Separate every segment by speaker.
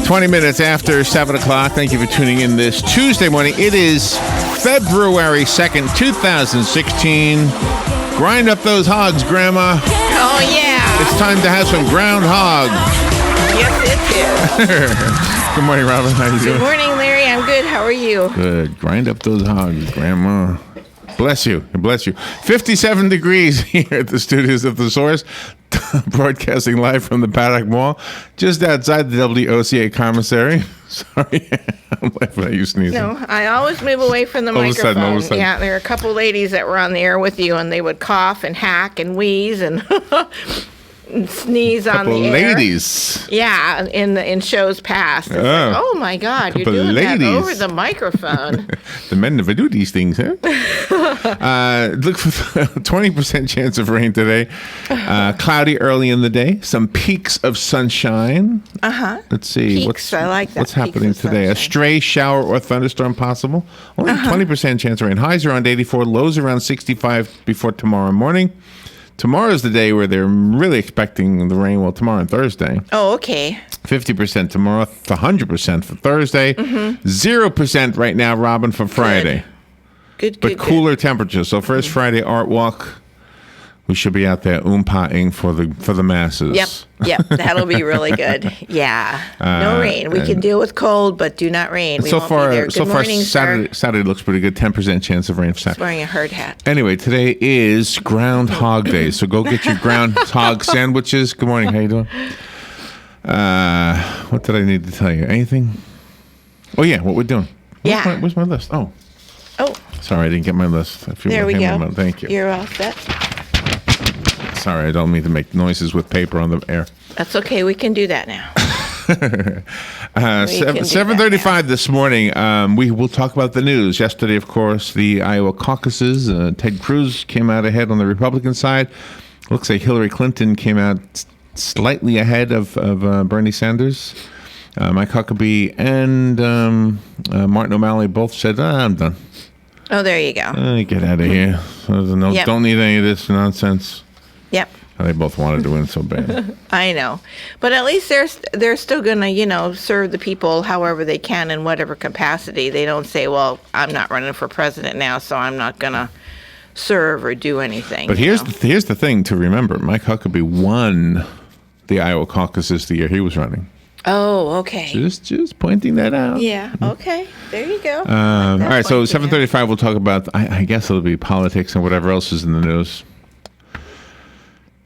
Speaker 1: 20 minutes after 7 o'clock. Thank you for tuning in this Tuesday morning. It is February 2nd, 2016. Grind up those hogs, Grandma.
Speaker 2: Oh, yeah.
Speaker 1: It's time to have some groundhog.
Speaker 2: Yes, it is.
Speaker 1: Good morning, Robin. How you doing?
Speaker 2: Good morning, Larry. I'm good. How are you?
Speaker 1: Good. Grind up those hogs, Grandma. Bless you. Bless you. 57 degrees here at the studios of The Source. Broadcasting live from the Paddock Mall, just outside the WOCA commissary. Sorry, I'm laughing at you sneezing.
Speaker 2: No, I always move away from the microphone. All of a sudden. Yeah, there are a couple ladies that were on the air with you, and they would cough and hack and wheeze and sneeze on the air.
Speaker 1: Ladies.
Speaker 2: Yeah, in shows past. It's like, oh my God, you're doing that over the microphone.
Speaker 1: The men never do these things, huh? Look for 20% chance of rain today. Cloudy early in the day. Some peaks of sunshine. Let's see.
Speaker 2: Peaks, I like that.
Speaker 1: What's happening today? Sunshine. A stray shower or thunderstorm possible. Only 20% chance of rain. Highs around 84. Lows around 65 before tomorrow morning. Tomorrow's the day where they're really expecting the rain. Well, tomorrow and Thursday.
Speaker 2: Oh, okay.
Speaker 1: 50% tomorrow, 100% for Thursday, 0% right now, Robin, for Friday.
Speaker 2: Good.
Speaker 1: But cooler temperatures. So first Friday art walk, we should be out there oompahing for the masses.
Speaker 2: Yep. That'll be really good. Yeah. No rain. We can deal with cold, but do not rain. We won't be there. Good morning,
Speaker 1: Saturday looks pretty good. 10% chance of rain for Saturday.
Speaker 2: Wearing a herd hat.
Speaker 1: Anyway, today is Groundhog Day, so go get your groundhog sandwiches. Good morning. How you doing? What did I need to tell you? Anything? Oh yeah, what we're doing. Where's my list? Oh. Sorry, I didn't get my list.
Speaker 2: There we go.
Speaker 1: Thank you.
Speaker 2: You're all set.
Speaker 1: Sorry, I don't mean to make noises with paper on the air.
Speaker 2: That's okay. We can do that now.
Speaker 1: 7:35 this morning. We will talk about the news. Yesterday, of course, the Iowa caucuses. Ted Cruz came out ahead on the Republican side. Looks like Hillary Clinton came out slightly ahead of Bernie Sanders. Mike Huckabee and Martin O'Malley both said, I'm done.
Speaker 2: Oh, there you go.
Speaker 1: Get out of here. Don't need any of this nonsense.
Speaker 2: Yep.
Speaker 1: They both wanted to win so bad.
Speaker 2: I know. But at least they're still going to, serve the people however they can in whatever capacity. They don't say, well, I'm not running for president now, so I'm not going to serve or do anything.
Speaker 1: But here's the thing to remember. Mike Huckabee won the Iowa caucuses the year he was running.
Speaker 2: Oh, okay.
Speaker 1: Just pointing that out.
Speaker 2: Yeah, okay. There you go.
Speaker 1: All right, so 7:35 we'll talk about, I guess it'll be politics and whatever else is in the news.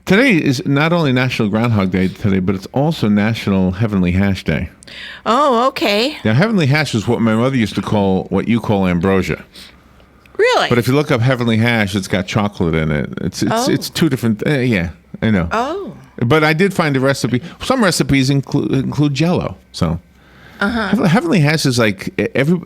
Speaker 1: Today is not only National Groundhog Day today, but it's also National Heavenly Hash Day.
Speaker 2: Oh, okay.
Speaker 1: Now, Heavenly Hash is what my mother used to call what you call ambrosia.
Speaker 2: Really?
Speaker 1: But if you look up Heavenly Hash, it's got chocolate in it. It's two different. Yeah, I know.
Speaker 2: Oh.
Speaker 1: But I did find a recipe. Some recipes include Jell-O. So. Heavenly Hash is like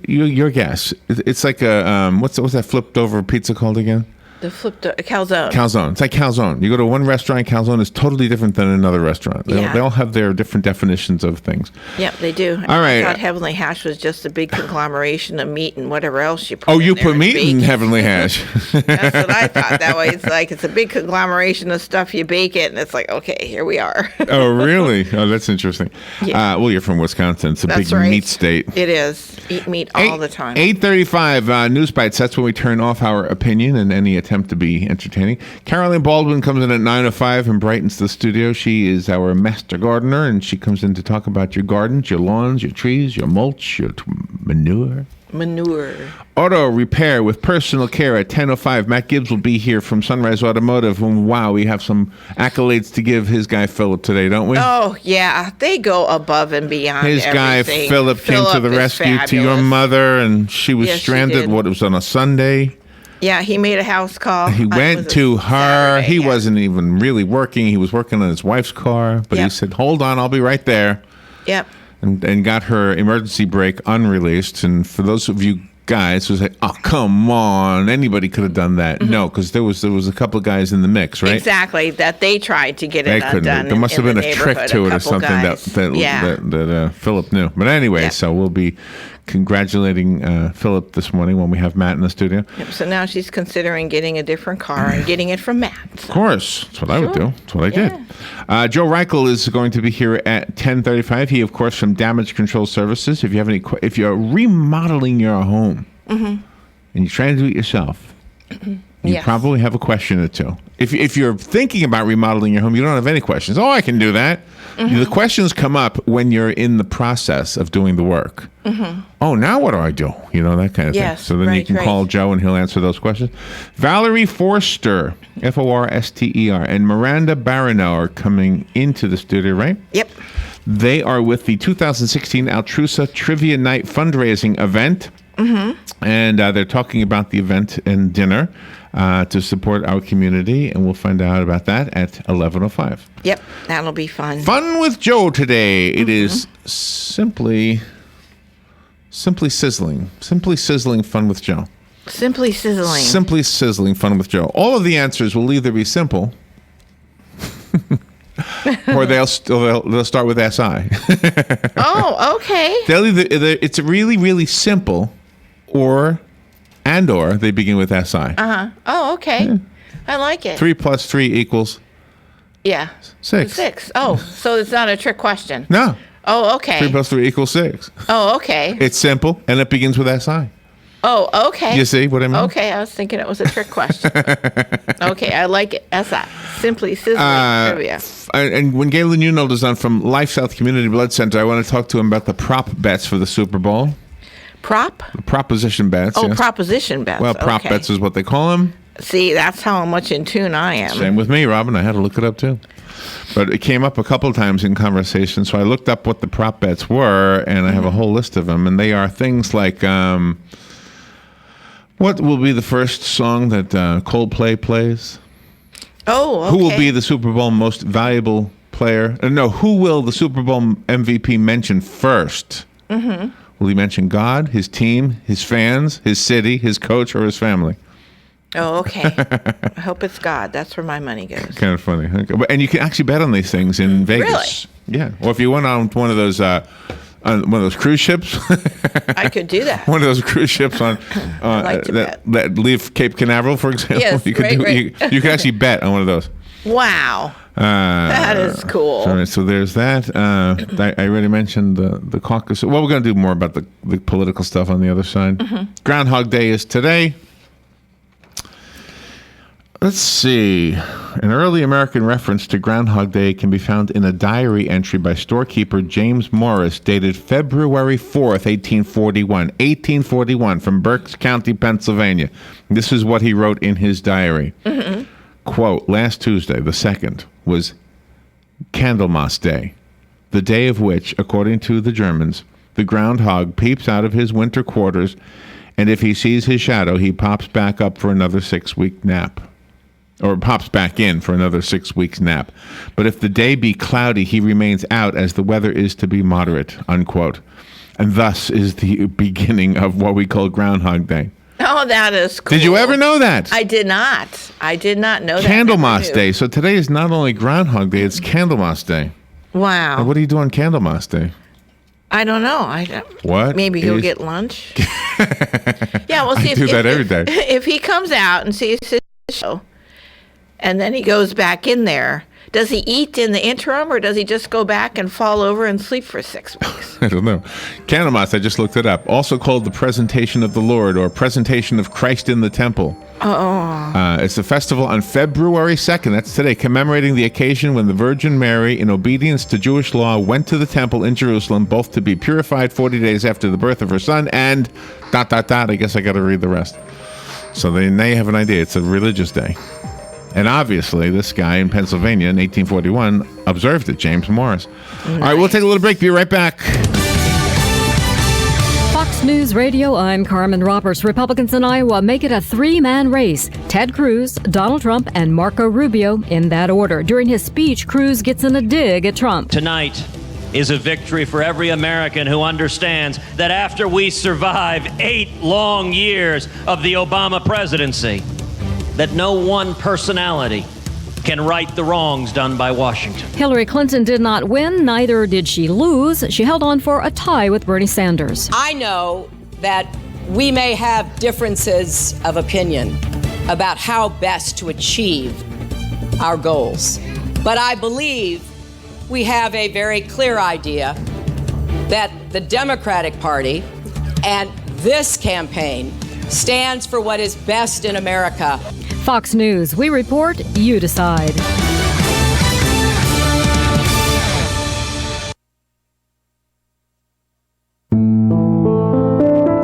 Speaker 1: your guess. It's like a what's that flipped over pizza called again?
Speaker 2: The flipped calzone.
Speaker 1: Calzone. It's like calzone. You go to one restaurant, calzone is totally different than another restaurant. They all have their different definitions of things.
Speaker 2: Yep, they do.
Speaker 1: All right.
Speaker 2: I thought Heavenly Hash was just a big conglomeration of meat and whatever else you put.
Speaker 1: Oh, you put meat in Heavenly Hash.
Speaker 2: That's what I thought. That way, it's a big conglomeration of stuff. You bake it, and it's like, okay, here we are.
Speaker 1: Oh, really? Oh, that's interesting. Yeah. Well, you're from Wisconsin. It's a big meat state.
Speaker 2: It is. Eat meat all the time.
Speaker 1: 8:35 News Bites. That's when we turn off our opinion and any attempt to be entertaining. Carolyn Baldwin comes in at 9:05 and brightens the studio. She is our master gardener, and she comes in to talk about your gardens, your lawns, your trees, your mulch, your manure. Auto repair with personal care at 10:05. Matt Gibbs will be here from Sunrise Automotive. And wow, we have some accolades to give his guy Philip today, don't we?
Speaker 2: Oh, yeah. They go above and beyond
Speaker 1: his guy Philip came to the rescue to your mother, and she was stranded. What, it was on a Sunday?
Speaker 2: Yeah, he made a house call.
Speaker 1: He went to her. Saturday, he wasn't even really working. He was working on his wife's car, but he said, hold on, I'll be right there.
Speaker 2: Yep.
Speaker 1: And got her emergency brake unreleased. And for those of you guys who say, oh, come on, anybody could have done that. No, because there was a couple of guys in the mix, right?
Speaker 2: Exactly, that they tried to get it undone.
Speaker 1: There must have been a trick to it or something that Philip knew. But anyway, so we'll be congratulating Philip this morning when we have Matt in the studio.
Speaker 2: Yep, so now she's considering getting a different car and getting it from Matt. So.
Speaker 1: Of course. That's what I would do. That's what I did. Joe Reichel is going to be here at 10:35. He, of course, from Damage Control Services. If you have if you're remodeling your home and you're trying to do it yourself, you probably have a question or two. If you're thinking about remodeling your home, you don't have any questions. Oh, I can do that. The questions come up when you're in the process of doing the work. Oh, now what do I do? You know, that kind of thing. So then you can call Joe and he'll answer those questions. Valerie Forster, Forster, and Miranda Barano are coming into the studio, right?
Speaker 2: Yep.
Speaker 1: They are with the 2016 Altrusa Trivia Night fundraising event. And they're talking about the event and dinner to support our community, and we'll find out about that at 11:05.
Speaker 2: Yep, that'll be fun.
Speaker 1: Fun with Joe today. It is simply sizzling. Simply sizzling fun with Joe.
Speaker 2: Simply sizzling.
Speaker 1: Simply sizzling fun with Joe. All of the answers will either be simple or they'll start with SI.
Speaker 2: Oh, okay.
Speaker 1: They'll either it's really, really simple or they begin with SI.
Speaker 2: Oh, okay. Yeah. I like it.
Speaker 1: 3 + 3 equals 6.
Speaker 2: 6. Oh, so it's not a trick question.
Speaker 1: No.
Speaker 2: Oh, okay.
Speaker 1: 3 + 3 equals 6.
Speaker 2: Oh, okay.
Speaker 1: It's simple and it begins with SI.
Speaker 2: Oh, okay.
Speaker 1: You see what I mean?
Speaker 2: Okay, I was thinking it was a trick question. Okay, I like it. SI. Simply sizzling trivia.
Speaker 1: And when Galen Uneld is on from Life South Community Blood Center, I want to talk to him about the prop bets for the Super Bowl.
Speaker 2: Prop?
Speaker 1: The proposition bets.
Speaker 2: Oh,
Speaker 1: yes.
Speaker 2: Proposition bets.
Speaker 1: Well, prop bets is what they call them.
Speaker 2: See, that's how much in tune I am.
Speaker 1: Same with me, Robin. I had to look it up too. But it came up a couple of times in conversation, so I looked up what the prop bets were, and I have a whole list of them. And they are things like, what will be the first song that Coldplay plays?
Speaker 2: Oh, okay.
Speaker 1: Who will be the Super Bowl most valuable player? No, who will the Super Bowl MVP mention first? Will he mention God, his team, his fans, his city, his coach, or his family?
Speaker 2: Oh, okay. I hope it's God. That's where my money goes.
Speaker 1: Kind of funny. And you can actually bet on these things in Vegas.
Speaker 2: Really?
Speaker 1: Yeah. Or if you went on one of those cruise ships.
Speaker 2: I could do that.
Speaker 1: One of those cruise ships on
Speaker 2: like
Speaker 1: that leave Cape Canaveral, for example.
Speaker 2: Yes,
Speaker 1: you could you could actually bet on one of those.
Speaker 2: Wow. That is cool.
Speaker 1: All right, so there's that. I already mentioned the caucus. Well, we're going to do more about the political stuff on the other side. Groundhog Day is today. Let's see. An early American reference to Groundhog Day can be found in a diary entry by storekeeper James Morris, dated February 4th, 1841. 1841, from Berks County, Pennsylvania. This is what he wrote in his diary. Quote, last Tuesday, the 2nd, was Candlemas Day, the day of which, according to the Germans, the groundhog peeps out of his winter quarters, and if he sees his shadow, he pops back up for another 6-week nap. Or pops back in for another 6 weeks nap. But if the day be cloudy, he remains out as the weather is to be moderate, unquote. And thus is the beginning of what we call Groundhog Day.
Speaker 2: Oh, that is cool.
Speaker 1: Did you ever know that?
Speaker 2: I did not. I did not know that.
Speaker 1: Candlemas Day. So today is not only Groundhog Day, it's Candlemas Day.
Speaker 2: Wow.
Speaker 1: And what do you do on Candlemas Day?
Speaker 2: I don't know.
Speaker 1: What?
Speaker 2: Maybe he'll get lunch. Yeah, we'll see.
Speaker 1: I do that every day.
Speaker 2: If he comes out and sees his show, and then he goes back in there, does he eat in the interim, or does he just go back and fall over and sleep for 6 weeks?
Speaker 1: I don't know. Candlemas, I just looked it up. Also called the Presentation of the Lord, or Presentation of Christ in the Temple. It's a festival on February 2nd, that's today, commemorating the occasion when the Virgin Mary, in obedience to Jewish law, went to the temple in Jerusalem, both to be purified 40 days after the birth of her son, and ... I guess I got to read the rest. So they have an idea. It's a religious day. And obviously, this guy in Pennsylvania in 1841 observed it, James Morris. Nice. All right, we'll take a little break. Be right back.
Speaker 3: Fox News Radio, I'm Carmen Roberts. Republicans in Iowa make it a 3-man race. Ted Cruz, Donald Trump, and Marco Rubio in that order. During his speech, Cruz gets in a dig at Trump.
Speaker 4: Tonight is a victory for every American who understands that after we survive 8 long years of the Obama presidency, that no one personality can right the wrongs done by Washington.
Speaker 3: Hillary Clinton did not win, neither did she lose. She held on for a tie with Bernie Sanders.
Speaker 5: I know that we may have differences of opinion about how best to achieve our goals, but I believe we have a very clear idea that the Democratic Party and this campaign stands for what is best in America.
Speaker 3: Fox News, we report, you decide.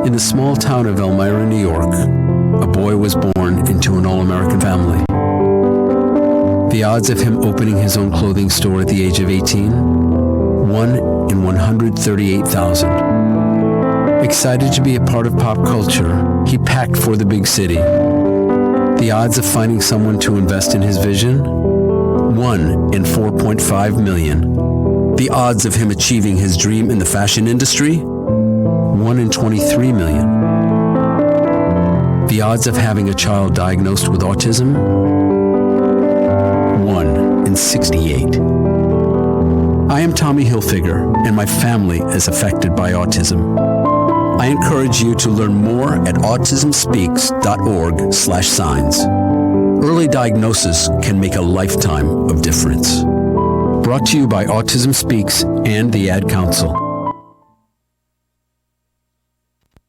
Speaker 6: In the small town of Elmira, New York, a boy was born into an all-American family. The odds of him opening his own clothing store at the age of 18? 1 in 138,000. Excited to be a part of pop culture, he packed for the big city. The odds of finding someone to invest in his vision? 1 in 4.5 million. The odds of him achieving his dream in the fashion industry? 1 in 23 million. The odds of having a child diagnosed with autism? 1 in 68. I am Tommy Hilfiger, and my family is affected by autism. I encourage you to learn more at autismspeaks.org/signs. Early diagnosis can make a lifetime of difference. Brought to you by Autism Speaks and the Ad Council.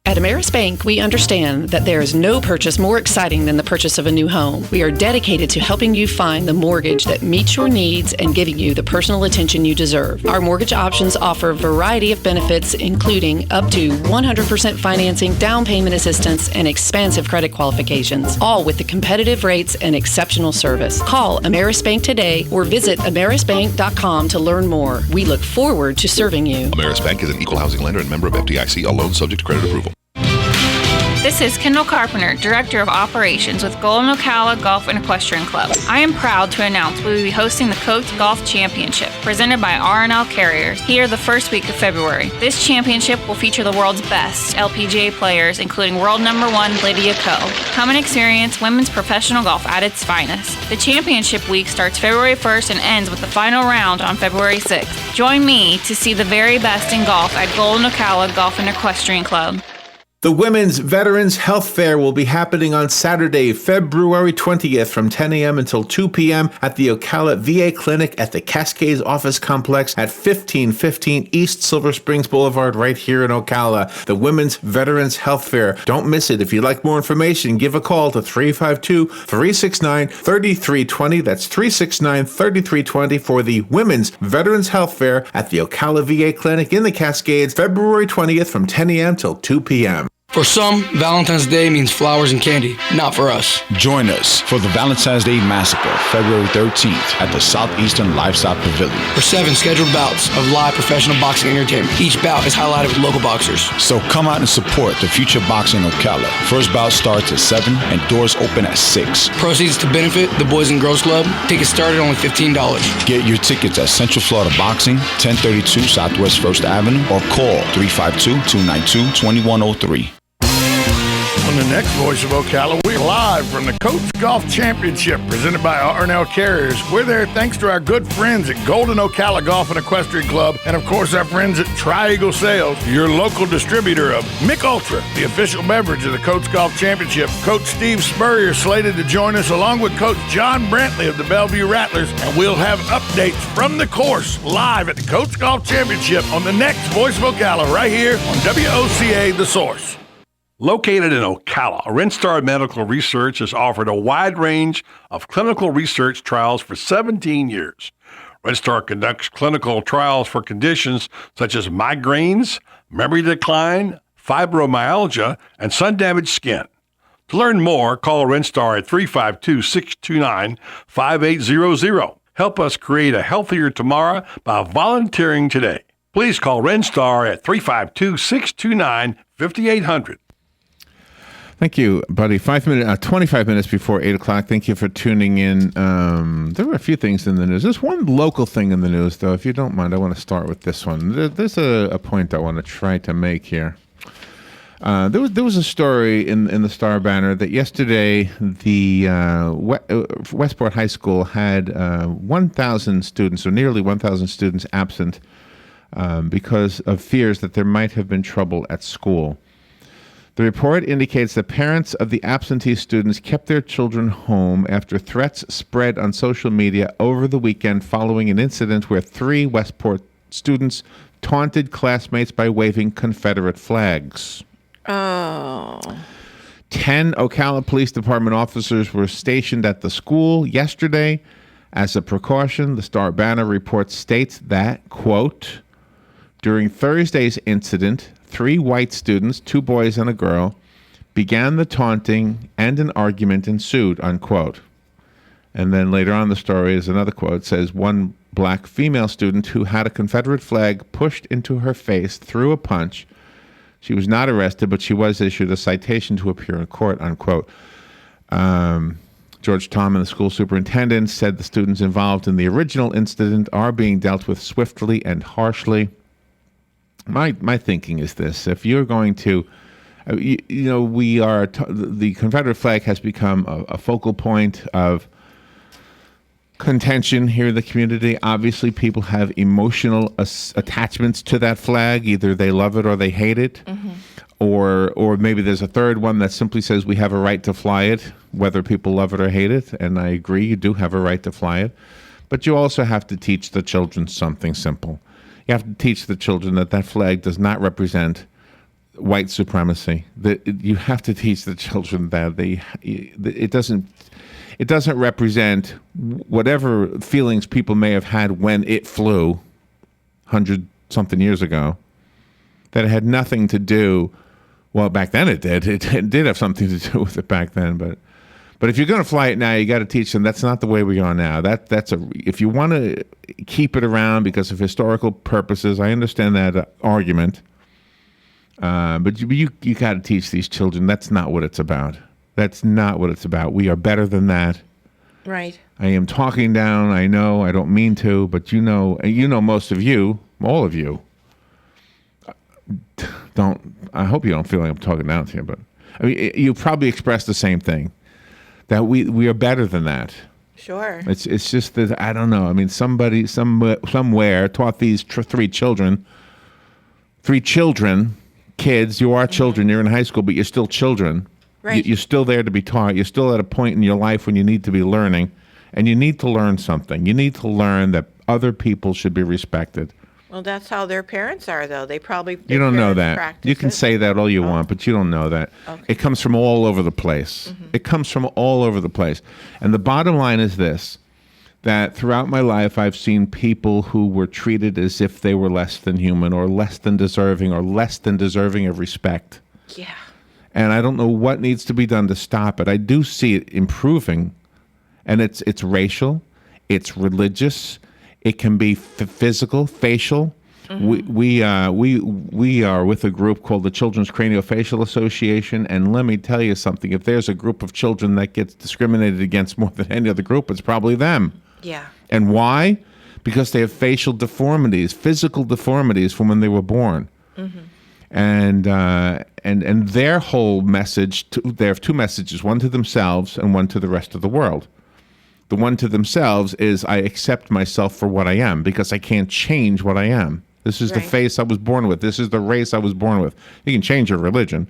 Speaker 7: At Ameris Bank, we understand that there is no purchase more exciting than the purchase of a new home. We are dedicated to helping you find the mortgage that meets your needs and giving you the personal attention you deserve. Our mortgage options offer a variety of benefits, including up to 100% financing, down payment assistance, and expansive credit qualifications, all with the competitive rates and exceptional service. Call Ameris Bank today or visit amerisbank.com to learn more. We look forward to serving you.
Speaker 8: Ameris Bank is an equal housing lender and member of FDIC, a loan subject to credit approval.
Speaker 9: This is Kendall Carpenter, Director of Operations with Golden Ocala Golf and Equestrian Club. I am proud to announce we will be hosting the Coates Golf Championship, presented by R&L Carriers, here the first week of February. This championship will feature the world's best LPGA players, including world number 1 Lydia Ko. Come and experience women's professional golf at its finest. The championship week starts February 1st and ends with the final round on February 6th. Join me to see the very best in golf at Golden Ocala Golf and Equestrian Club.
Speaker 1: The Women's Veterans Health Fair will be happening on Saturday, February 20th from 10 a.m. until 2 p.m. at the Ocala VA Clinic at the Cascades Office Complex at 1515 East Silver Springs Boulevard right here in Ocala. The Women's Veterans Health Fair. Don't miss it. If you'd like more information, give a call to 352-369-3320. That's 369-3320 for the Women's Veterans Health Fair at the Ocala VA Clinic in the Cascades, February 20th from 10 a.m. till 2 p.m.
Speaker 10: For some, Valentine's Day means flowers and candy. Not for us.
Speaker 11: Join us for the Valentine's Day Massacre, February 13th at the Southeastern Livestock Pavilion.
Speaker 10: For 7 scheduled bouts of live professional boxing entertainment. Each bout is highlighted with local boxers.
Speaker 11: So come out and support the future boxing Ocala. First bout starts at 7 and doors open at 6.
Speaker 10: Proceeds to benefit the Boys and Girls Club. Tickets start at only $15.
Speaker 11: Get your tickets at Central Florida Boxing, 1032 Southwest 1st Avenue, or call 352-292-2103.
Speaker 12: On the next Voice of Ocala, we're live from the Coates Golf Championship presented by R&L Carriers. We're there thanks to our good friends at Golden Ocala Golf and Equestrian Club, and of course our friends at Tri-Eagle Sales, your local distributor of Mick Ultra, the official beverage of the Coates Golf Championship. Coach Steve Spurrier slated to join us along with Coach John Brantley of the Bellevue Rattlers, and we'll have updates from the course live at the Coates Golf Championship on the next Voice of Ocala right here on WOCA The Source.
Speaker 13: Located in Ocala, Renstar Medical Research has offered a wide range of clinical research trials for 17 years. Renstar conducts clinical trials for conditions such as migraines, memory decline, fibromyalgia, and sun-damaged skin. To learn more, call Renstar at 352-629-5800. Help us create a healthier tomorrow by volunteering today. Please call Renstar at 352-629-5800.
Speaker 1: Thank you, buddy. 25 minutes before 8 o'clock. Thank you for tuning in. There were a few things in the news. There's one local thing in the news, though. If you don't mind, I want to start with this one. There's a point I want to try to make here. There was a story in the Star Banner that yesterday the Westport High School had 1,000 students, or nearly 1,000 students, absent because of fears that there might have been trouble at school. The report indicates that parents of the absentee students kept their children home after threats spread on social media over the weekend following an incident where 3 Westport students taunted classmates by waving Confederate flags.
Speaker 2: Oh.
Speaker 1: 10 Ocala Police Department officers were stationed at the school yesterday. As a precaution, the Star Banner report states that, quote, during Thursday's incident, 3 white students, 2 boys and a girl, began the taunting and an argument ensued, unquote. And then later on the story is another quote, says one black female student who had a Confederate flag pushed into her face threw a punch. She was not arrested, but she was issued a citation to appear in court, unquote. George Tom and the school superintendent said the students involved in the original incident are being dealt with swiftly and harshly. My thinking is this: if you're going to, the Confederate flag has become a focal point of contention here in the community. Obviously, people have emotional attachments to that flag. Either they love it or they hate it, or maybe there's a third one that simply says we have a right to fly it, whether people love it or hate it. And I agree, you do have a right to fly it, but you also have to teach the children something simple. You have to teach the children that that flag does not represent white supremacy. That you have to teach the children that it doesn't represent whatever feelings people may have had when it flew 100-something years ago. That it had nothing to do. Well, back then it did. It did have something to do with it back then, but if you're going to fly it now, you got to teach them that's not the way we are now. If you want to keep it around because of historical purposes, I understand that argument. But you got to teach these children that's not what it's about. That's not what it's about. We are better than that.
Speaker 2: Right.
Speaker 1: I am talking down. I know. I don't mean to, but you know, most of you, all of you. I hope you don't feel like I'm talking down to you, but I mean, you probably expressed the same thing. That we are better than that.
Speaker 2: Sure.
Speaker 1: It's just that I don't know. I mean, somebody somewhere taught these 3 children. 3 children, kids. You are children. You're in high school, but you're still children.
Speaker 2: Right.
Speaker 1: You're still there to be taught. You're still at a point in your life when you need to be learning, and you need to learn something. You need to learn that other people should be respected.
Speaker 2: Well, that's how their parents are, though. They probably
Speaker 1: You don't know that. You can say that all you want, but you don't know that.
Speaker 2: Okay.
Speaker 1: It comes from all over the place. It comes from all over the place. And the bottom line is this, that throughout my life, I've seen people who were treated as if they were less than human or less than deserving of respect.
Speaker 2: Yeah.
Speaker 1: And I don't know what needs to be done to stop it. I do see it improving, and it's racial, it's religious, it can be physical, facial. We are with a group called the Children's Craniofacial Association, and let me tell you something. If there's a group of children that gets discriminated against more than any other group, it's probably them.
Speaker 2: Yeah.
Speaker 1: And why? Because they have facial deformities, physical deformities from when they were born. And their whole message, they have 2 messages, one to themselves and one to the rest of the world. The one to themselves is, I accept myself for what I am because I can't change what I am. This is the face I was born with. This is the race I was born with. You can change your religion,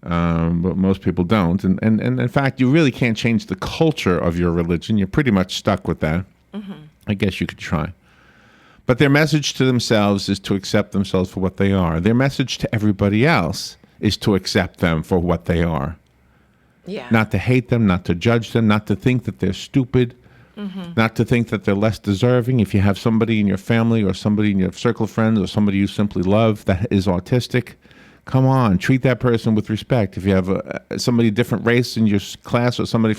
Speaker 1: but most people don't. And in fact, you really can't change the culture of your religion. You're pretty much stuck with that. I guess you could try. But their message to themselves is to accept themselves for what they are. Their message to everybody else is to accept them for what they are.
Speaker 2: Yeah.
Speaker 1: Not to hate them, not to judge them, not to think that they're stupid, not to think that they're less deserving. If you have somebody in your family or somebody in your circle of friends or somebody you simply love that is autistic, come on, treat that person with respect. If you have somebody different race in your class or somebody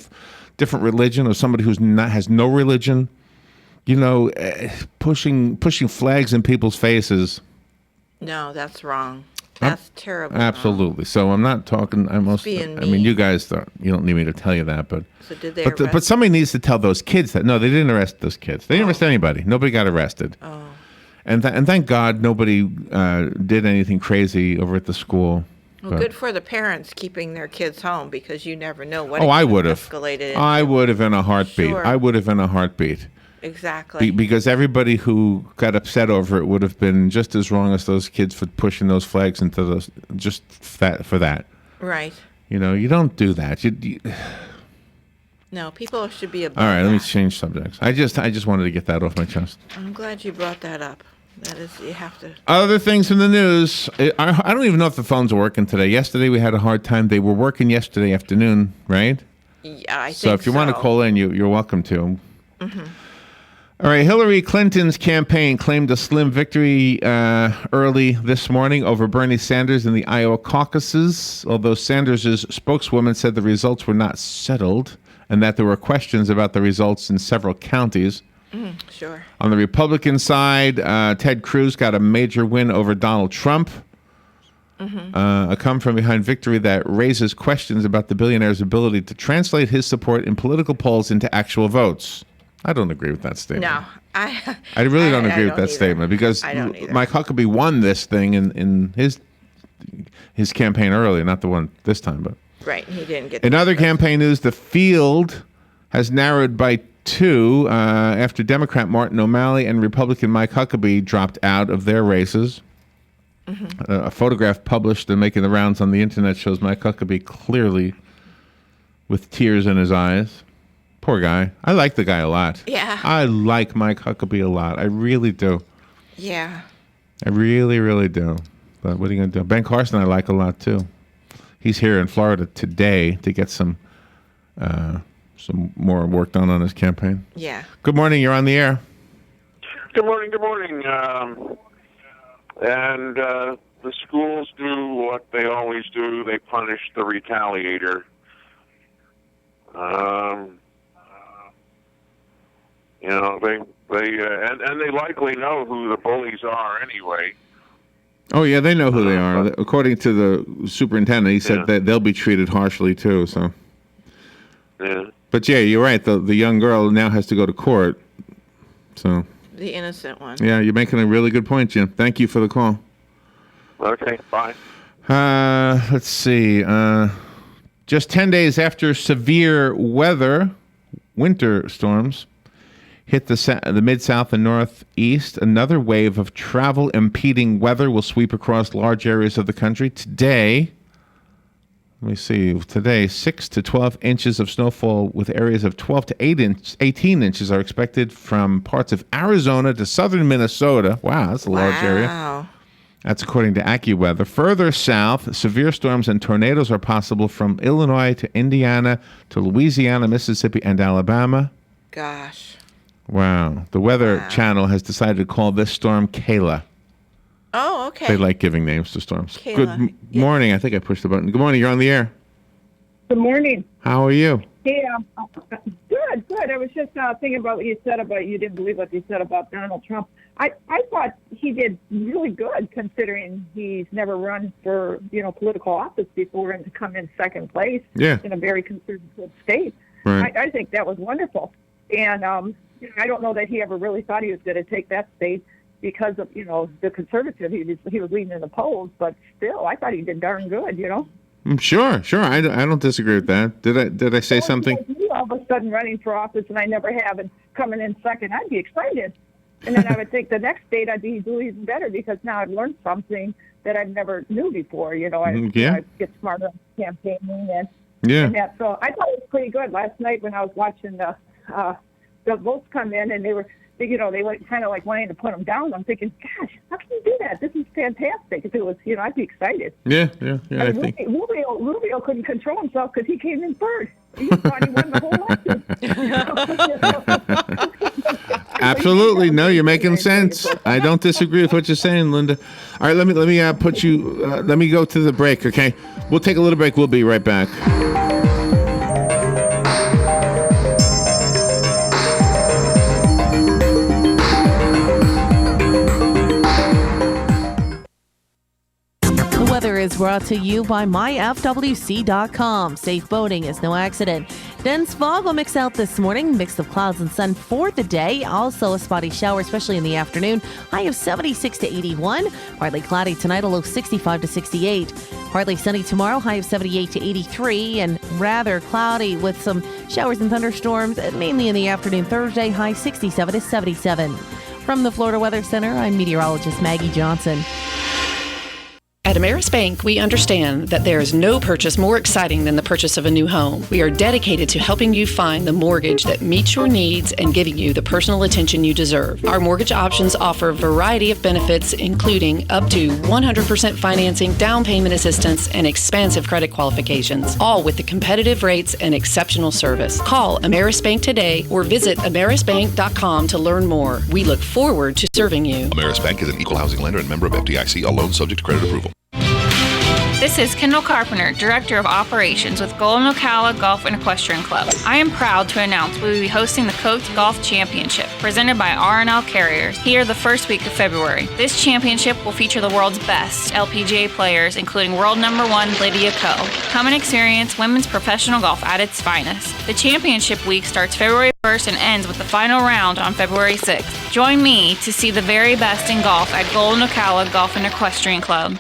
Speaker 1: different religion or somebody has no religion, pushing flags in people's faces.
Speaker 2: No, that's wrong. That's terrible.
Speaker 1: Absolutely. So I'm not talking. You guys you don't need me to tell you that, but
Speaker 2: so did they
Speaker 1: but somebody needs to tell those kids that no, they didn't arrest those kids. They didn't arrest anybody. Nobody got arrested.
Speaker 2: Oh.
Speaker 1: And thank God nobody did anything crazy over at the school.
Speaker 2: Well, good for the parents keeping their kids home because you never know what.
Speaker 1: I would have
Speaker 2: escalated.
Speaker 1: I would have in a heartbeat.
Speaker 2: Sure.
Speaker 1: I would have in a heartbeat.
Speaker 2: Exactly.
Speaker 1: Because everybody who got upset over it would have been just as wrong as those kids for pushing those flags into those just for that.
Speaker 2: Right.
Speaker 1: You know, you don't do that.
Speaker 2: No, people should be above.
Speaker 1: All right, let me
Speaker 2: that.
Speaker 1: change subjects. I just wanted to get that off my chest.
Speaker 2: I'm glad you brought that up. That is, you have to.
Speaker 1: Other things in the news. I don't even know if the phones are working today. Yesterday we had a hard time. They were working yesterday afternoon, right?
Speaker 2: Yeah, I think
Speaker 1: so. If you want to call in, you're welcome to.
Speaker 2: Mm-hmm.
Speaker 1: All right, Hillary Clinton's campaign claimed a slim victory early this morning over Bernie Sanders in the Iowa caucuses, although Sanders' spokeswoman said the results were not settled and that there were questions about the results in several counties.
Speaker 2: Sure.
Speaker 1: On the Republican side, Ted Cruz got a major win over Donald Trump. A come-from-behind victory that raises questions about the billionaire's ability to translate his support in political polls into actual votes. I don't agree with that statement.
Speaker 2: No,
Speaker 1: I really don't agree with that statement because Mike Huckabee won this thing in his campaign earlier, not the one this time. But
Speaker 2: right, he didn't get.
Speaker 1: In other campaign news, the field has narrowed by 2 after Democrat Martin O'Malley and Republican Mike Huckabee dropped out of their races. A photograph published and making the rounds on the internet shows Mike Huckabee clearly with tears in his eyes. Poor guy. I like the guy a lot.
Speaker 2: Yeah.
Speaker 1: I like Mike Huckabee a lot. I really do.
Speaker 2: Yeah.
Speaker 1: I really, really do. But what are you going to do? Ben Carson I like a lot too. He's here in Florida today to get some more work done on his campaign.
Speaker 2: Yeah.
Speaker 1: Good morning. You're on the air.
Speaker 14: Good morning. Good morning. The schools do what they always do. They punish the retaliator. You know, they likely know who the bullies are anyway.
Speaker 1: Oh yeah, they know who they are. According to the superintendent, he said that they'll be treated harshly too. So.
Speaker 14: Yeah.
Speaker 1: But yeah, you're right. The young girl now has to go to court. So.
Speaker 2: The innocent one.
Speaker 1: Yeah, you're making a really good point, Jim. Thank you for the call.
Speaker 14: Okay, bye.
Speaker 1: Let's see. Just 10 days after severe winter storms hit the Mid-South and Northeast, another wave of travel-impeding weather will sweep across large areas of the country. Today, 6 to 12 inches of snowfall with areas of 12 to 18 inches are expected from parts of Arizona to southern Minnesota. Wow, that's a large area. That's according to AccuWeather. Further south, severe storms and tornadoes are possible from Illinois to Indiana to Louisiana, Mississippi, and Alabama.
Speaker 2: Gosh.
Speaker 1: Wow. The Weather Channel has decided to call this storm Kayla.
Speaker 2: Oh, okay.
Speaker 1: They like giving names to storms.
Speaker 2: Kayla.
Speaker 1: Good morning. I think I pushed the button. Good morning. You're on the air.
Speaker 15: Good morning.
Speaker 1: How are you?
Speaker 15: Yeah, good. I was just thinking about what you said about you didn't believe what you said about Donald Trump. I thought he did really good considering he's never run for political office before and to come in second place in a very conservative state.
Speaker 1: Right.
Speaker 15: I think that was wonderful. And I don't know that he ever really thought he was going to take that state because of the conservative he was leading in the polls, but still I thought he did darn good.
Speaker 1: Sure. I don't disagree with that. Did I say something?
Speaker 15: All of a sudden running for office, and I never have, and coming in second, I'd be excited. And then I would think the next state I'd be doing even better because now I've learned something that I never knew before. I get smarter on campaigning and that. So I thought it was pretty good last night when I was watching the votes come in, and they were kind of like wanting to put them down. I'm thinking, gosh, how can you do that? This is fantastic. If it was, I'd be excited.
Speaker 1: Yeah. I think
Speaker 15: Rubio couldn't control himself because he came in third. He thought he won the whole election.
Speaker 1: Absolutely. No, you're making sense. I don't disagree with what you're saying, Linda. All right, let me put you. Let me go to the break. Okay, we'll take a little break. We'll be right back.
Speaker 16: Weather is brought to you by myfwc.com. Safe boating is no accident. Dense fog will mix out this morning. Mix of clouds and sun for the day. Also a spotty shower, especially in the afternoon. High of 76 to 81. Partly cloudy tonight, a low 65 to 68. Partly sunny tomorrow, high of 78 to 83. And rather cloudy with some showers and thunderstorms, mainly in the afternoon Thursday, high 67 to 77. From the Florida Weather Center, I'm meteorologist Maggie Johnson.
Speaker 7: At Ameris Bank, we understand that there is no purchase more exciting than the purchase of a new home. We are dedicated to helping you find the mortgage that meets your needs and giving you the personal attention you deserve. Our mortgage options offer a variety of benefits, including up to 100% financing, down payment assistance, and expansive credit qualifications, all with the competitive rates and exceptional service. Call Ameris Bank today or visit amerisbank.com to learn more. We look forward to serving you.
Speaker 8: Ameris Bank is an equal housing lender and member of FDIC, a loan subject to credit approval.
Speaker 9: This is Kendall Carpenter, Director of Operations with Golden Ocala Golf and Equestrian Club. I am proud to announce we will be hosting the Coates Golf Championship, presented by R&L Carriers, here the first week of February. This championship will feature the world's best LPGA players, including world number 1 Lydia Ko. Come and experience women's professional golf at its finest. The championship week starts February 1st and ends with the final round on February 6th. Join me to see the very best in golf at Golden Ocala Golf and Equestrian Club.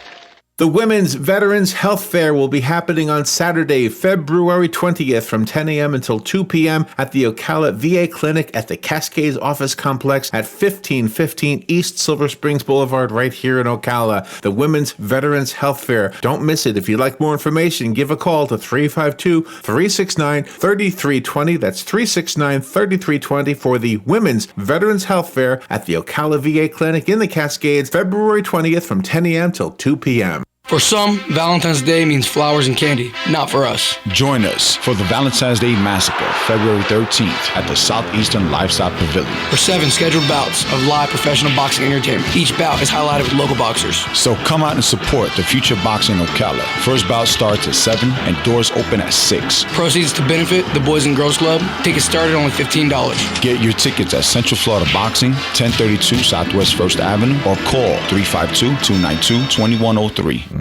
Speaker 1: The Women's Veterans Health Fair will be happening on Saturday, February 20th from 10 a.m. until 2 p.m. at the Ocala VA Clinic at the Cascades Office Complex at 1515 East Silver Springs Boulevard right here in Ocala. The Women's Veterans Health Fair. Don't miss it. If you'd like more information, give a call to 352-369-3320. That's 369-3320 for the Women's Veterans Health Fair at the Ocala VA Clinic in the Cascades, February 20th from 10 a.m. till 2 p.m.
Speaker 10: For some, Valentine's Day means flowers and candy. Not for us.
Speaker 11: Join us for the Valentine's Day Massacre, February 13th at the Southeastern Livestock Pavilion.
Speaker 10: For 7 scheduled bouts of live professional boxing entertainment. Each bout is highlighted with local boxers.
Speaker 11: So come out and support the future boxing in Ocala. First bout starts at 7 and doors open at 6.
Speaker 10: Proceeds to benefit the Boys and Girls Club. Tickets start at only $15.
Speaker 11: Get your tickets at Central Florida Boxing, 1032 Southwest 1st Avenue, or call 352-292-2103.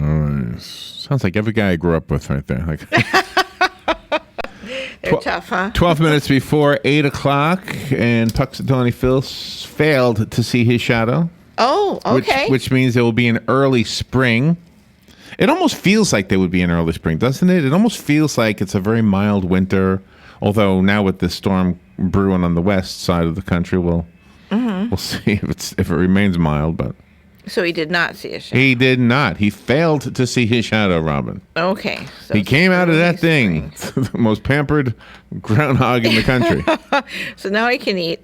Speaker 1: Sounds like every guy I grew up with right there. Like
Speaker 2: They're tough, huh?
Speaker 1: 12 minutes before 8 o'clock, and Puxatawny Phil failed to see his shadow.
Speaker 2: Oh, okay.
Speaker 1: Which means there will be an early spring. It almost feels like there would be an early spring, doesn't it? It almost feels like it's a very mild winter, although now with this storm brewing on the west side of the country, we'll see if it remains mild, but...
Speaker 2: So he did not see a shadow.
Speaker 1: He did not. He failed to see his shadow, Robin.
Speaker 2: Okay. So
Speaker 1: he came out of that thing, the most pampered groundhog in the country.
Speaker 2: So now he can eat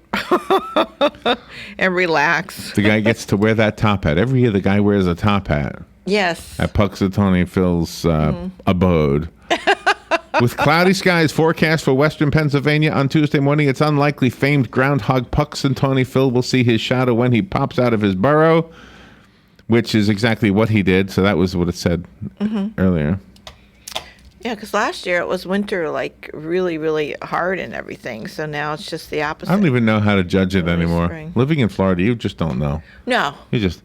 Speaker 2: and relax.
Speaker 1: The guy gets to wear that top hat. Every year the guy wears a top hat.
Speaker 2: Yes.
Speaker 1: At Puxatawny Phil's abode. With cloudy skies forecast for western Pennsylvania on Tuesday morning, it's unlikely famed groundhog Puxatawny Phil will see his shadow when he pops out of his burrow, which is exactly what he did. So that was what it said earlier.
Speaker 2: Yeah, because last year it was winter, like really, really hard and everything. So now it's just the opposite.
Speaker 1: I don't even know how to judge it anymore.
Speaker 2: Spring.
Speaker 1: Living in Florida, you just don't know.
Speaker 2: No.
Speaker 1: You just...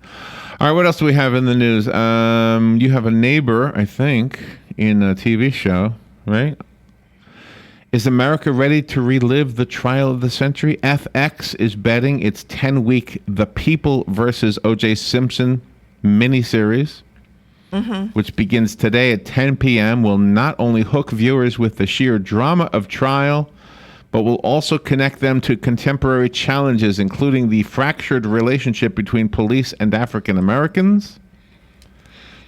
Speaker 1: All right, what else do we have in the news? You have a neighbor, I think, in a TV show, right? Is America ready to relive the trial of the century? FX is betting its 10-week The People versus O.J. Simpson miniseries, which begins today at 10 p.m., will not only hook viewers with the sheer drama of trial, but will also connect them to contemporary challenges, including the fractured relationship between police and African Americans.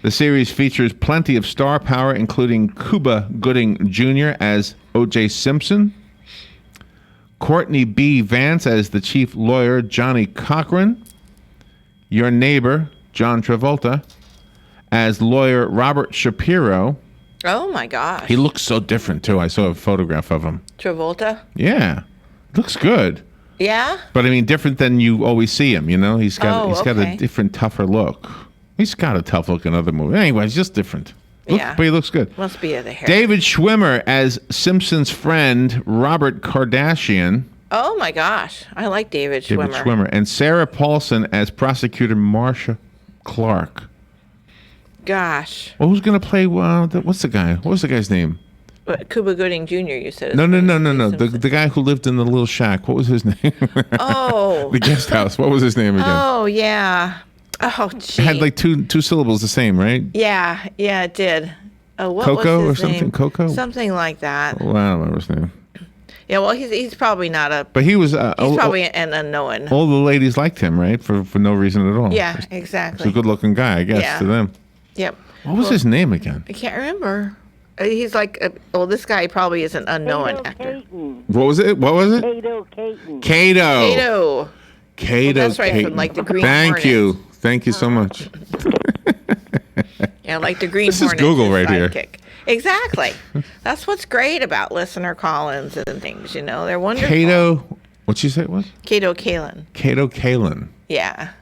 Speaker 1: The series features plenty of star power, including Cuba Gooding Jr. as O.J. Simpson, Courtney B. Vance as the chief lawyer, Johnny Cochran, your neighbor, John Travolta, as lawyer Robert Shapiro.
Speaker 2: Oh, my gosh.
Speaker 1: He looks so different, too. I saw a photograph of him.
Speaker 2: Travolta?
Speaker 1: Yeah. Looks good.
Speaker 2: Yeah?
Speaker 1: But, I mean, different than you always see him, you know? He's got a different, tougher look. He's got a tough look in other movies. Anyway, it's just different.
Speaker 2: Yeah.
Speaker 1: But he looks good.
Speaker 2: Must be the hair.
Speaker 1: David Schwimmer as Simpson's friend, Robert Kardashian.
Speaker 2: Oh, my gosh. I like David Schwimmer.
Speaker 1: And Sarah Paulson as prosecutor Marsha Clark.
Speaker 2: Gosh.
Speaker 1: Well, who's going to play... what's the guy? What was the guy's name?
Speaker 2: Cuba Gooding Jr., you said.
Speaker 1: No. The guy who lived in the little shack. What was his name?
Speaker 2: Oh.
Speaker 1: The guest house. What was his name again?
Speaker 2: Oh, yeah. Oh, gee.
Speaker 1: It had like two syllables the same, right?
Speaker 2: Yeah, it did. What
Speaker 1: Coco
Speaker 2: was his
Speaker 1: or something?
Speaker 2: name?
Speaker 1: Coco?
Speaker 2: Something like that.
Speaker 1: Well, I don't remember his name.
Speaker 2: Yeah, well, he's probably not a...
Speaker 1: But he was...
Speaker 2: he's probably an unknown.
Speaker 1: All the ladies liked him, right? For no reason at all.
Speaker 2: Yeah, exactly.
Speaker 1: He's a good-looking guy, I guess,
Speaker 2: Yeah.
Speaker 1: to them.
Speaker 2: Yep.
Speaker 1: What was his name again?
Speaker 2: I can't remember. He's like... this guy probably is an unknown actor.
Speaker 1: What was it?
Speaker 17: Cato Caton.
Speaker 1: Cato. Well,
Speaker 2: that's right,
Speaker 1: Caton.
Speaker 2: from like the Green
Speaker 1: Thank
Speaker 2: Hornet.
Speaker 1: you. Thank you so much.
Speaker 2: Yeah, like the Green
Speaker 1: This is
Speaker 2: Hornet.
Speaker 1: Google right here.
Speaker 2: Exactly. That's what's great about listener call-ins and things, They're wonderful.
Speaker 1: Cato, what'd you say it was?
Speaker 2: Cato Kalin.
Speaker 1: Cato Kalin.
Speaker 2: Yeah.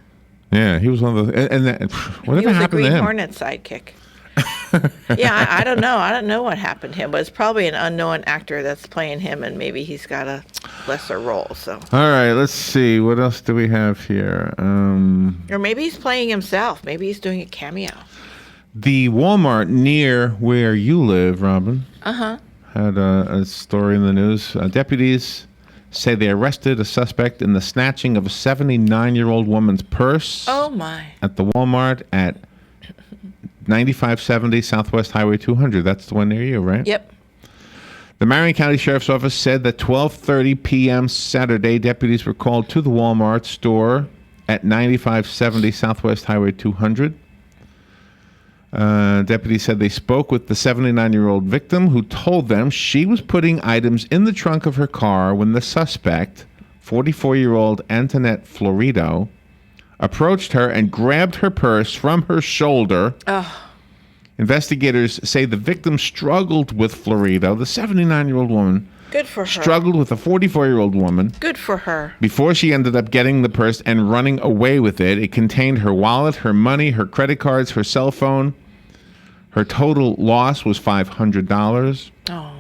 Speaker 1: Yeah, he was one of the... And that, whatever
Speaker 2: He was a
Speaker 1: happened
Speaker 2: Green
Speaker 1: to him?
Speaker 2: Hornet sidekick. Yeah, I don't know. I don't know what happened to him, but it's probably an unknown actor that's playing him, and maybe he's got a lesser role. So.
Speaker 1: All right, let's see. What else do we have here?
Speaker 2: Or maybe he's playing himself. Maybe he's doing a cameo.
Speaker 1: The Walmart near where you live, Robin, had a story in the news. Deputies say they arrested a suspect in the snatching of a 79-year-old woman's purse.
Speaker 2: Oh, my.
Speaker 1: At the Walmart at 9570 Southwest Highway 200. That's the one near you, right?
Speaker 2: Yep.
Speaker 1: The Marion County Sheriff's Office said that 12:30 p.m. Saturday, deputies were called to the Walmart store at 9570 Southwest Highway 200. Deputies said they spoke with the 79-year-old victim, who told them she was putting items in the trunk of her car when the suspect, 44-year-old Antoinette Florido, approached her and grabbed her purse from her shoulder.
Speaker 2: Oh.
Speaker 1: Investigators say the victim struggled with Florido, the 79-year-old woman.
Speaker 2: Good for her.
Speaker 1: Struggled with a 44-year-old woman.
Speaker 2: Good for her.
Speaker 1: Before she ended up getting the purse and running away with it. It contained her wallet, her money, her credit cards, her cell phone. Her total loss was $500.
Speaker 2: Oh.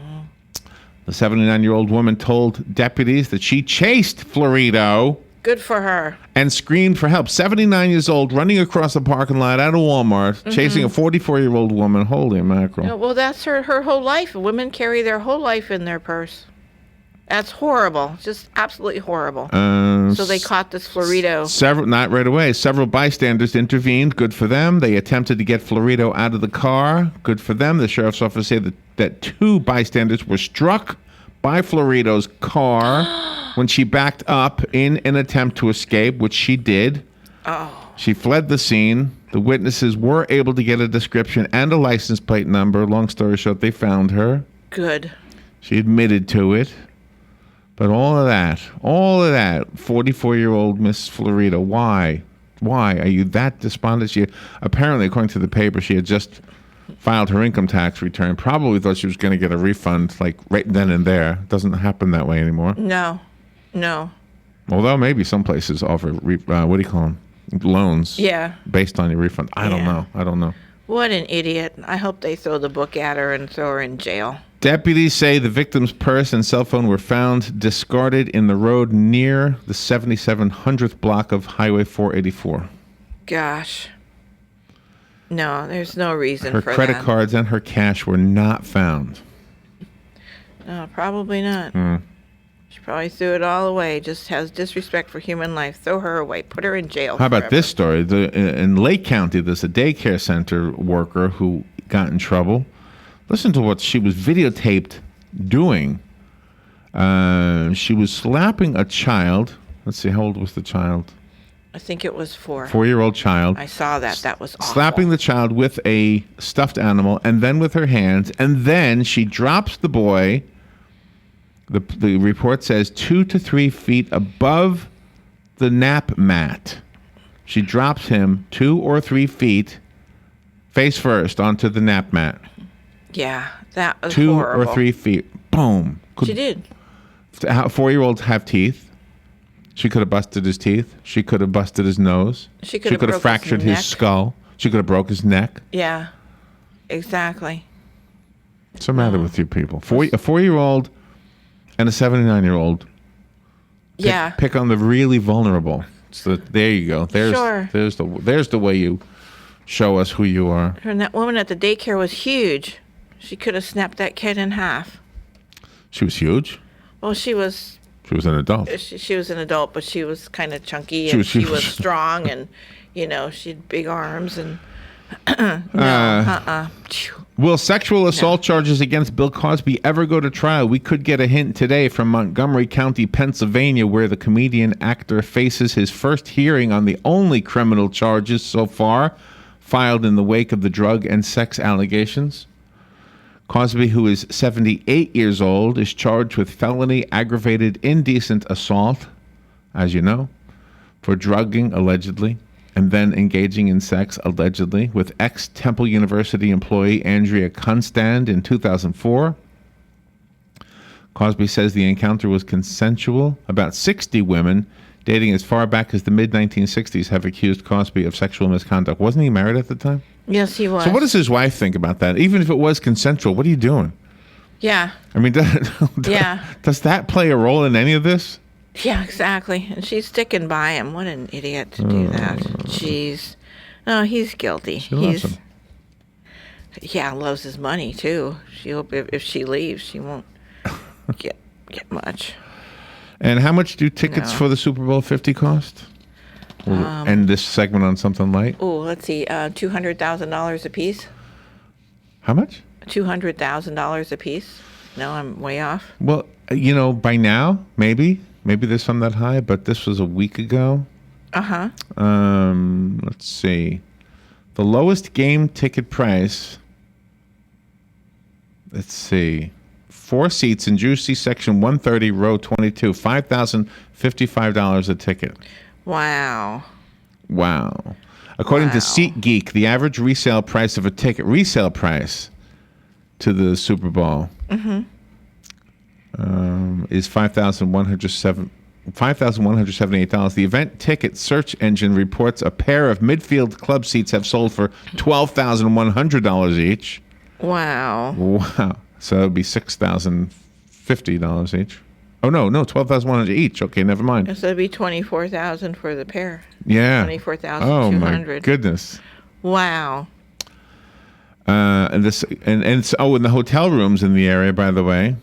Speaker 1: The 79-year-old woman told deputies that she chased Florido
Speaker 2: Good for her.
Speaker 1: and screamed for help. 79 years old, running across the parking lot at a Walmart, chasing a 44-year-old woman. Holy mackerel.
Speaker 2: Yeah, well, that's her whole life. Women carry their whole life in their purse. That's horrible. Just absolutely horrible. So they caught this Florido.
Speaker 1: Not right away. Several bystanders intervened. Good for them. They attempted to get Florido out of the car. Good for them. The sheriff's office said that two bystanders were struck by Florido's car when she backed up in an attempt to escape, which she did.
Speaker 2: Oh.
Speaker 1: She fled the scene. The witnesses were able to get a description and a license plate number. Long story short, they found her.
Speaker 2: Good.
Speaker 1: She admitted to it. But all of that, 44-year-old Miss Florido, why? Are you that despondent? She apparently, according to the paper, she had just filed her income tax return. Probably thought she was going to get a refund, like right then and there. Doesn't happen that way anymore.
Speaker 2: No.
Speaker 1: Although maybe some places offer, what do you call them? Loans.
Speaker 2: Yeah.
Speaker 1: Based on your refund. I don't know.
Speaker 2: What an idiot. I hope they throw the book at her and throw her in jail.
Speaker 1: Deputies say the victim's purse and cell phone were found discarded in the road near the 7700th block of Highway 484.
Speaker 2: Gosh. No, there's no reason
Speaker 1: Her
Speaker 2: for
Speaker 1: credit
Speaker 2: that.
Speaker 1: cards and her cash were not found.
Speaker 2: No, probably not.
Speaker 1: Mm.
Speaker 2: She probably threw it all away. Just has disrespect for human life. Throw her away. Put her in jail.
Speaker 1: How about
Speaker 2: forever.
Speaker 1: this story? In Lake County, there's a daycare center worker who got in trouble. Listen to what she was videotaped doing. She was slapping a child. Let's see, how old was the child?
Speaker 2: I think it was 4.
Speaker 1: 4-year-old child.
Speaker 2: I saw that. That was awful.
Speaker 1: Slapping the child with a stuffed animal and then with her hands. And then she drops the boy, the report says 2 to 3 feet above the nap mat. She drops him 2 or 3 feet face first onto the nap mat.
Speaker 2: Yeah, that was
Speaker 1: 2
Speaker 2: horrible.
Speaker 1: or 3 feet. Boom.
Speaker 2: She did.
Speaker 1: 4-year-olds have teeth. She could have busted his teeth. She could have busted his nose.
Speaker 2: She could have
Speaker 1: have
Speaker 2: broke
Speaker 1: fractured
Speaker 2: his
Speaker 1: his
Speaker 2: neck.
Speaker 1: skull. She could have broke his neck.
Speaker 2: Yeah, exactly.
Speaker 1: What's the matter with you people? A 4-year-old and a 79-year-old.
Speaker 2: Yeah.
Speaker 1: Pick on the really vulnerable. So there you go.
Speaker 2: Sure.
Speaker 1: There's the way you show us who you are.
Speaker 2: And that woman at the daycare was huge. She could have snapped that kid in half.
Speaker 1: She was huge.
Speaker 2: Well, she was
Speaker 1: an adult.
Speaker 2: She was an adult, but she was kind of chunky, and she was strong, and, she had big arms, and
Speaker 1: Will sexual assault charges against Bill Cosby ever go to trial? We could get a hint today from Montgomery County, Pennsylvania, where the comedian actor faces his first hearing on the only criminal charges so far filed in the wake of the drug and sex allegations. Cosby, who is 78 years old, is charged with felony aggravated indecent assault, as you know, for drugging, allegedly, and then engaging in sex, allegedly, with ex-Temple University employee Andrea Kunstand in 2004. Cosby says the encounter was consensual. About 60 women, dating as far back as the mid-1960s, have accused Cosby of sexual misconduct. Wasn't he married at the time?
Speaker 2: Yes, he was.
Speaker 1: So what does his wife think about that? Even if it was consensual, what are you doing?
Speaker 2: Yeah.
Speaker 1: I mean, does that play a role in any of this?
Speaker 2: Yeah, exactly. And she's sticking by him. What an idiot to do that. Jeez. No, he's guilty.
Speaker 1: She loves him.
Speaker 2: Yeah, loves his money, too. If she leaves, she won't get much.
Speaker 1: And how much do tickets for the Super Bowl 50 cost? We'll end this segment on something light.
Speaker 2: Oh, let's see. $200,000 a piece.
Speaker 1: How much?
Speaker 2: $200,000 a piece. No, I'm way off.
Speaker 1: Well, by now, maybe there's some that high, but this was a week ago.
Speaker 2: Uh-huh.
Speaker 1: Let's see. The lowest game ticket price, let's see, 4 seats in Juicy Section 130, row 22, $5,055 a ticket.
Speaker 2: Wow.
Speaker 1: According to SeatGeek, the average resale price of a ticket, to the Super Bowl, is $5,178. The event ticket search engine reports a pair of midfield club seats have sold for $12,100 each.
Speaker 2: Wow.
Speaker 1: So it would be $6,050 each. Oh, no, $12,100 each. Okay, never mind.
Speaker 2: So it'd be $24,000 for the pair.
Speaker 1: Yeah.
Speaker 2: $24,200.
Speaker 1: Oh, my goodness.
Speaker 2: Wow.
Speaker 1: And the hotel rooms in the area, by the way.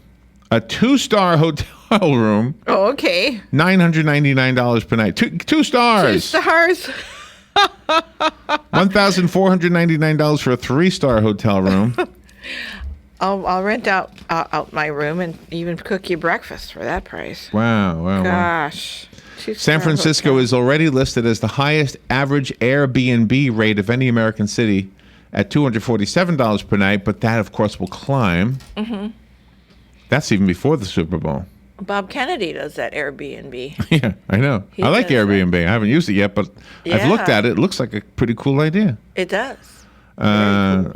Speaker 1: A 2-star hotel room.
Speaker 2: Oh, okay.
Speaker 1: $999 per night. Two stars.
Speaker 2: 2 stars.
Speaker 1: $1,499 for a 3-star hotel room.
Speaker 2: I'll rent out my room and even cook you breakfast for that price.
Speaker 1: Wow.
Speaker 2: Gosh.
Speaker 1: San Francisco is already listed as the highest average Airbnb rate of any American city at $247 per night, but that, of course, will climb. Mm-hmm. That's even before the Super Bowl.
Speaker 2: Bob Kennedy does that Airbnb.
Speaker 1: Yeah, I know. I like Airbnb. I haven't used it yet, but I've looked at it. It looks like a pretty cool idea.
Speaker 2: It does.
Speaker 1: Cool.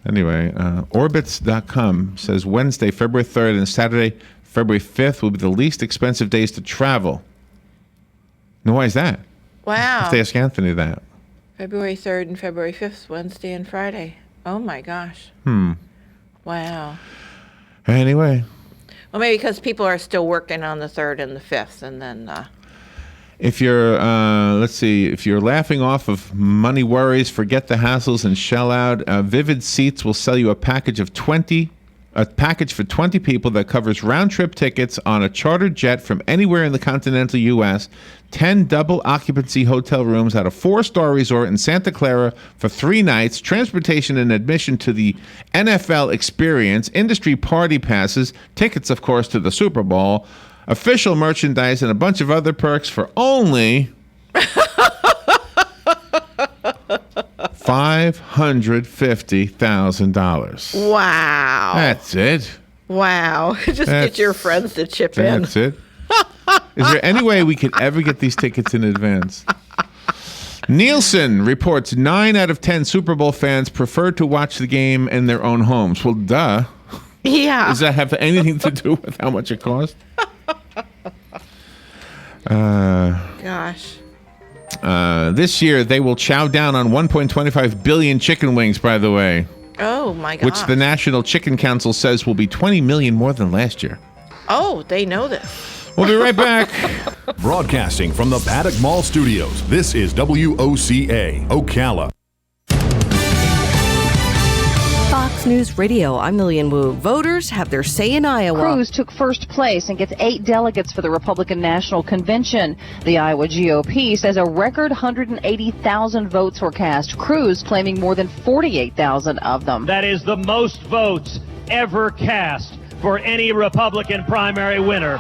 Speaker 1: Anyway, Orbitz.com says Wednesday, February 3rd and Saturday, February 5th will be the least expensive days to travel. Now, why is that?
Speaker 2: Wow.
Speaker 1: I have to ask Anthony that.
Speaker 2: February 3rd and February 5th, Wednesday and Friday. Oh, my gosh. Wow.
Speaker 1: Anyway.
Speaker 2: Well, maybe because people are still working on the 3rd and the 5th, and then...
Speaker 1: If you're, if you're laughing off of money worries, forget the hassles and shell out, Vivid Seats will sell you a package for 20 people that covers round-trip tickets on a chartered jet from anywhere in the continental U.S., 10 double-occupancy hotel rooms at a 4-star resort in Santa Clara for 3 nights, transportation and admission to the NFL Experience, industry party passes, tickets, of course, to the Super Bowl, official merchandise, and a bunch of other perks for only $550,000.
Speaker 2: Wow.
Speaker 1: That's it.
Speaker 2: Wow. Get your friends to chip in.
Speaker 1: That's it. Is there any way we could ever get these tickets in advance? Nielsen reports 9 out of 10 Super Bowl fans prefer to watch the game in their own homes. Well, duh.
Speaker 2: Yeah.
Speaker 1: Does that have anything to do with how much it costs?
Speaker 2: Gosh.
Speaker 1: This year, they will chow down on 1.25 billion chicken wings, by the way.
Speaker 2: Oh, my God.
Speaker 1: Which the National Chicken Council says will be 20 million more than last year.
Speaker 2: Oh, they know this.
Speaker 1: We'll be right back.
Speaker 8: Broadcasting from the Paddock Mall Studios, this is WOCA, Ocala.
Speaker 17: News Radio, I'm Lillian Wu. Voters have their say in Iowa.
Speaker 18: Cruz took first place and gets 8 delegates for the Republican National Convention. The Iowa GOP says a record 180,000 votes were cast. Cruz claiming more than 48,000 of them.
Speaker 4: That is the most votes ever cast for any Republican primary winner.